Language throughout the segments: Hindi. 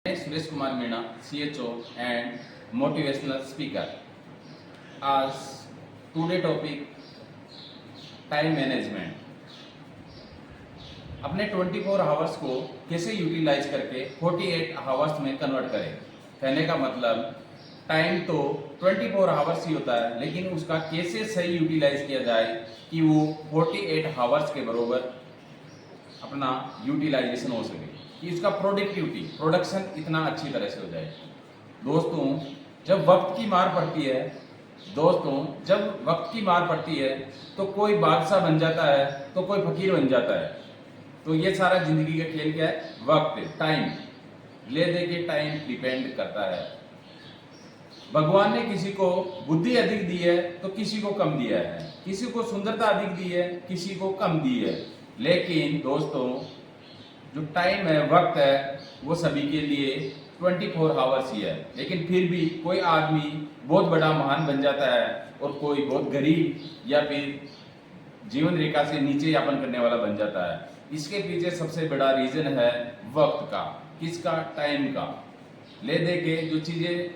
Suresh Kumar Meena, CHO and motivational speaker. As today topic time management. अपने 24 आवर्स को कैसे यूटिलाइज करके 48 आवर्स में कन्वर्ट करें। कहने का मतलब टाइम तो 24 आवर्स ही होता है, लेकिन उसका कैसे सही यूटिलाइज किया जाए कि वो 48 आवर्स के बरोबर अपना यूटिलाइजेशन हो सके, कि उसका प्रोडक्शन इतना अच्छी तरह से हो जाए। दोस्तों, जब वक्त की मार पड़ती है तो कोई बादशाह बन जाता है तो कोई फकीर बन जाता है। तो ये सारा जिंदगी का खेल क्या है? वक्त, टाइम। ले दे के टाइम डिपेंड करता है। भगवान ने किसी को बुद्धि अधिक दी है तो किसी को कम दिया है, किसी को सुंदरता अधिक दी है, किसी को कम दी है। लेकिन दोस्तों, जो टाइम है, वक्त है, वो सभी के लिए 24 आवर्स ही है। लेकिन फिर भी कोई आदमी बहुत बड़ा महान बन जाता है और कोई बहुत गरीब या फिर जीवन रेखा से नीचे यापन करने वाला बन जाता है। इसके पीछे सबसे बड़ा रीजन है वक्त का। किसका? टाइम का। ले दे के जो चीजें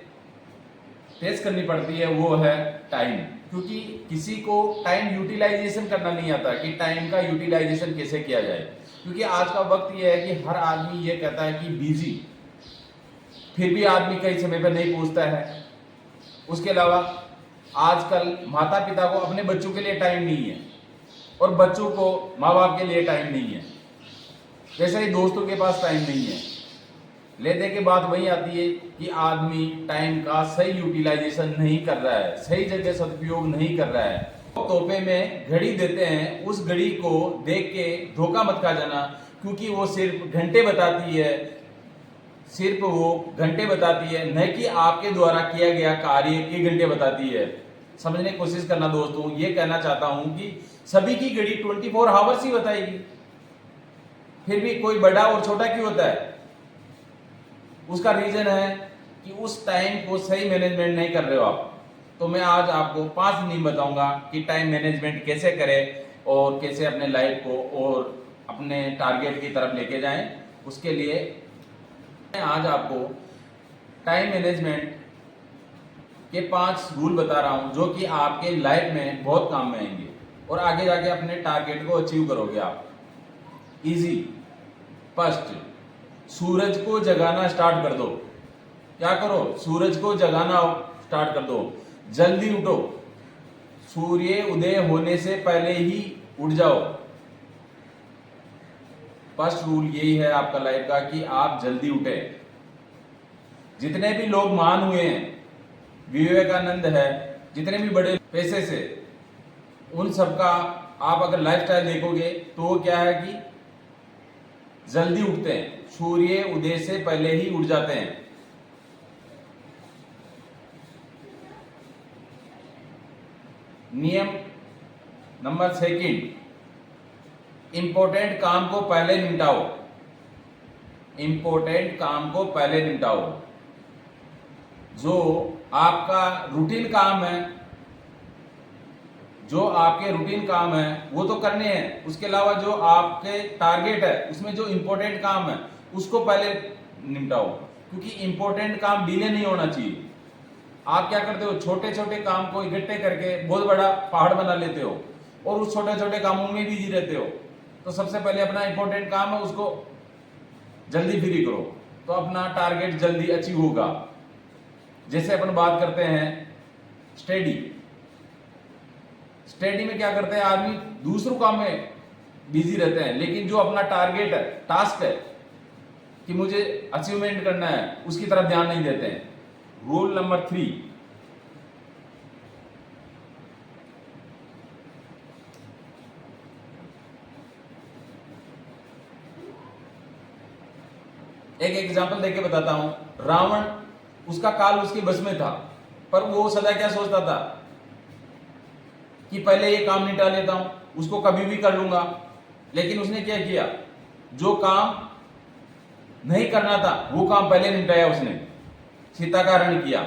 फेस करनी पड़ती है वो है टाइम। क्योंकि किसी को टाइम यूटिलाइजेशन करना नहीं आता कि टाइम का यूटिलाइजेशन कैसे किया जाए। क्योंकि आज का वक्त ये है कि हर आदमी ये कहता है कि बिजी, फिर भी आदमी कई समय पर नहीं पहुंचता है। उसके अलावा आजकल माता पिता को अपने बच्चों के लिए टाइम नहीं है और बच्चों को माँ बाप के लिए टाइम नहीं है। वैसे ही दोस्तों के पास टाइम नहीं है। ले दे के बात वही आती है कि आदमी टाइम का सही यूटिलाइजेशन नहीं कर रहा है, सही जगह सदुपयोग नहीं कर रहा है। तोहफे में घड़ी देते हैं, उस घड़ी को देख के धोखा मत खा जाना, क्योंकि वो सिर्फ घंटे बताती है, न कि आपके द्वारा किया गया कार्य के घंटे बताती है। समझने की कोशिश करना दोस्तों। ये कहना चाहता हूं कि सभी की घड़ी 24 आवर्स ही बताएगी, फिर भी कोई बड़ा और छोटा क्यों होता है? उसका रीजन है कि उस टाइम को सही मैनेजमेंट नहीं कर रहे हो आप। तो मैं आज आपको 5 नियम बताऊंगा कि टाइम मैनेजमेंट कैसे करें और कैसे अपने लाइफ को और अपने टारगेट की तरफ लेके जाएं। उसके लिए मैं आज आपको टाइम मैनेजमेंट के 5 रूल बता रहा हूं, जो कि आपके लाइफ में बहुत काम में आएंगे और आगे जाके अपने टारगेट को अचीव करोगे आप। इजी। फर्स्ट, सूरज को जगाना स्टार्ट कर दो। क्या करो? सूरज को जगाना स्टार्ट कर दो। जल्दी उठो। सूर्य उदय होने से पहले ही उठ जाओ। फर्स्ट रूल यही है आपका लाइफ का कि आप जल्दी उठे। जितने भी लोग महान हुए हैं, विवेकानंद है, जितने भी बड़े पैसे से, उन सबका आप अगर लाइफस्टाइल देखोगे तो वो क्या है कि जल्दी उठते हैं, सूर्य उदय से पहले ही उठ जाते हैं। नियम नंबर 2, इंपॉर्टेंट काम को पहले निपटाओ। इंपॉर्टेंट काम को पहले निपटाओ। जो आपका रूटीन काम है, वो तो करने हैं। उसके अलावा जो आपके टारगेट है, उसमें जो इंपॉर्टेंट काम है उसको पहले निपटाओ। क्योंकि इंपॉर्टेंट काम डिले नहीं होना चाहिए। आप क्या करते हो? छोटे छोटे काम को इकट्ठे करके बहुत बड़ा पहाड़ बना लेते हो और उस छोटे छोटे कामों में बिजी रहते हो। तो सबसे पहले अपना इंपॉर्टेंट काम है, उसको जल्दी फ्री करो, तो अपना टारगेट जल्दी अचीव होगा। जैसे अपन बात करते हैं स्टडी में क्या करते हैं आदमी? दूसरों काम में बिजी रहते हैं, लेकिन जो अपना टारगेट है, टास्क है कि मुझे अचीवमेंट करना है, उसकी तरफ ध्यान नहीं देते हैं। रूल नंबर 3, एक एग्जांपल देके बताता हूं। रावण, उसका काल उसके बस में था, पर वो सदा क्या सोचता था कि पहले ये काम निपटा लेता हूं, उसको कभी भी कर लूंगा। लेकिन उसने क्या किया? जो काम नहीं करना था वो काम पहले निपटाया उसने। सीता का हरण किया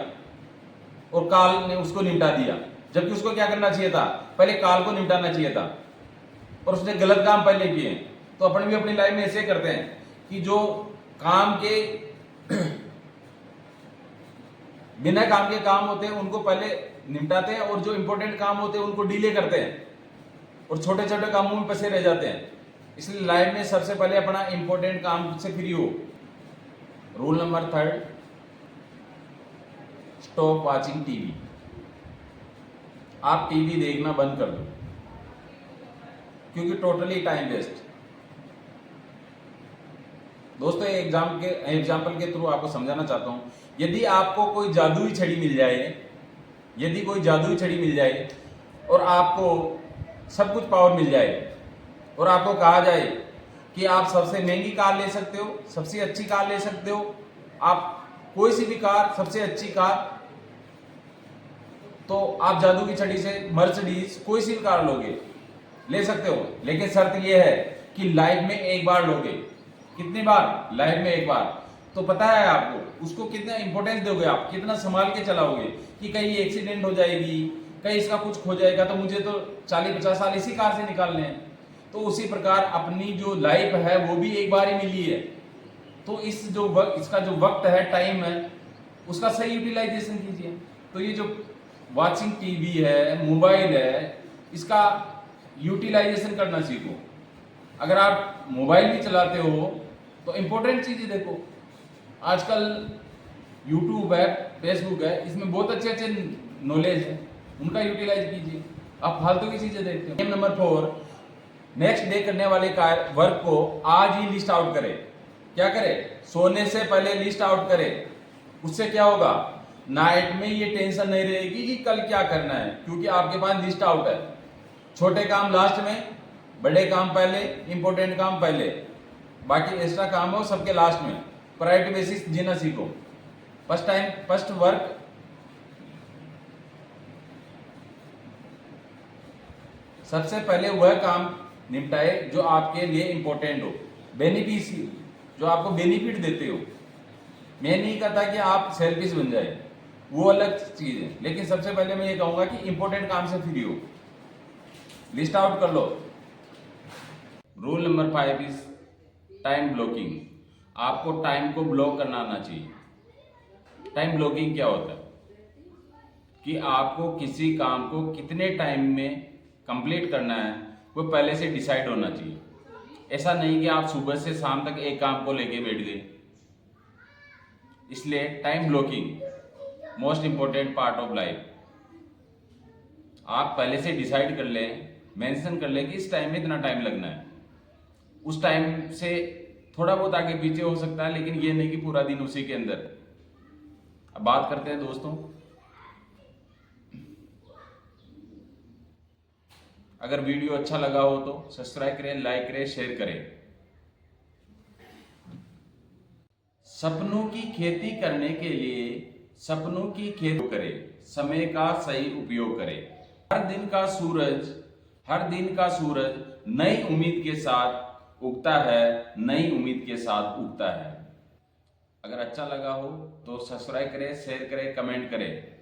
और काल ने उसको निपटा दिया, जबकि उसको क्या करना चाहिए था? पहले काल को निपटाना चाहिए था, और उसने गलत काम पहले किए। तो अपन भी अपनी लाइफ में ऐसे करते हैं कि जो काम के बिना काम के काम होते हैं उनको पहले निपटाते हैं, और जो इंपॉर्टेंट काम होते हैं उनको डिले करते हैं, और छोटे छोटे कामों में फंसे रह जाते हैं। इसलिए लाइफ में सबसे पहले अपना इंपॉर्टेंट काम से फ्री हो। Rule number 3, stop watching TV. आप टीवी देखना बंद कर दो, क्योंकि टोटली टाइम वेस्ट। दोस्तों एग्जाम्पल के थ्रू आपको समझाना चाहता हूं, यदि आपको कोई जादुई छड़ी मिल जाए, यदि कोई जादुई छड़ी मिल जाए और आपको सब कुछ पावर मिल जाए, और आपको कहा जाए कि आप सबसे महंगी कार ले सकते हो, सबसे अच्छी कार ले सकते हो, आप कोई सी भी कार, सबसे अच्छी कार, तो आप जादू की छड़ी से मर्सिडीज कोई सी भी कार लोगे, ले सकते हो। लेकिन शर्त यह है कि लाइफ में एक बार लोगे। कितनी बार? लाइफ में एक बार। तो पता है आपको उसको कितना इंपॉर्टेंस दोगे, आप कितना संभाल के चलाओगे कि कहीं एक्सीडेंट हो जाएगी, कहीं इसका कुछ खो जाएगा, तो मुझे तो 40-50 साल इसी कार से निकालने हैं। तो उसी प्रकार अपनी जो लाइफ है वो भी एक बार ही मिली है, तो इसका जो वक्त है, टाइम है, उसका सही यूटिलाइजेशन कीजिए। तो ये जो वॉचिंग टीवी है, मोबाइल है, इसका यूटिलाइजेशन करना सीखो। अगर आप मोबाइल भी चलाते हो तो इंपॉर्टेंट चीजें देखो। आजकल यूट्यूब है, फेसबुक है, इसमें बहुत अच्छे अच्छे नॉलेज है, उनका यूटिलाइज कीजिए। आप फालतू की चीजें देखते हो। गेम नंबर 4, नेक्स्ट डे करने वाले वर्क को आज ही लिस्ट आउट करें। क्या करें? सोने से पहले लिस्ट आउट करें। उससे क्या होगा? नाइट में ये टेंशन नहीं रहेगी कि कल क्या करना है, क्योंकि आपके पास लिस्ट आउट है। छोटे काम लास्ट में, बड़े काम पहले, इंपॉर्टेंट काम पहले, बाकी एक्स्ट्रा काम हो सबके लास्ट में। प्रायोरिटी बेसिस जीना सीखो। फर्स्ट वर्क सबसे पहले वह काम निपटाए जो आपके लिए इंपॉर्टेंट हो, बेनिफिशियल, जो आपको बेनिफिट देते हो। मैं नहीं कहता कि आप सेल्फिश बन जाए, वो अलग चीज है, लेकिन सबसे पहले मैं ये कहूंगा कि इंपॉर्टेंट काम से फ्री हो। लिस्ट आउट कर लो। Rule number 5 is time blocking. आपको टाइम को ब्लॉक करना आना चाहिए। टाइम ब्लॉकिंग क्या होता है? कि आपको किसी काम को कितने टाइम में कंप्लीट करना है वो पहले से डिसाइड होना चाहिए। ऐसा नहीं कि आप सुबह से शाम तक एक काम को लेके बैठ गए। इसलिए time blocking most important part of life. आप पहले से डिसाइड कर लें, मेंशन कर लें कि इस टाइम में इतना टाइम लगना है। उस टाइम से थोड़ा बहुत आगे पीछे हो सकता है, लेकिन ये नहीं कि पूरा दिन उसी के अंदर। अब बात करते हैं दोस्तों, अगर वीडियो अच्छा लगा हो तो सब्सक्राइब करें, लाइक करें, शेयर करें। सपनों की खेती करने के लिए सपनों की खेती करें, समय का सही उपयोग करें। हर दिन का सूरज नई उम्मीद के साथ उगता है, नई उम्मीद के साथ उगता है। अगर अच्छा लगा हो तो सब्सक्राइब करें, शेयर करें, कमेंट करें।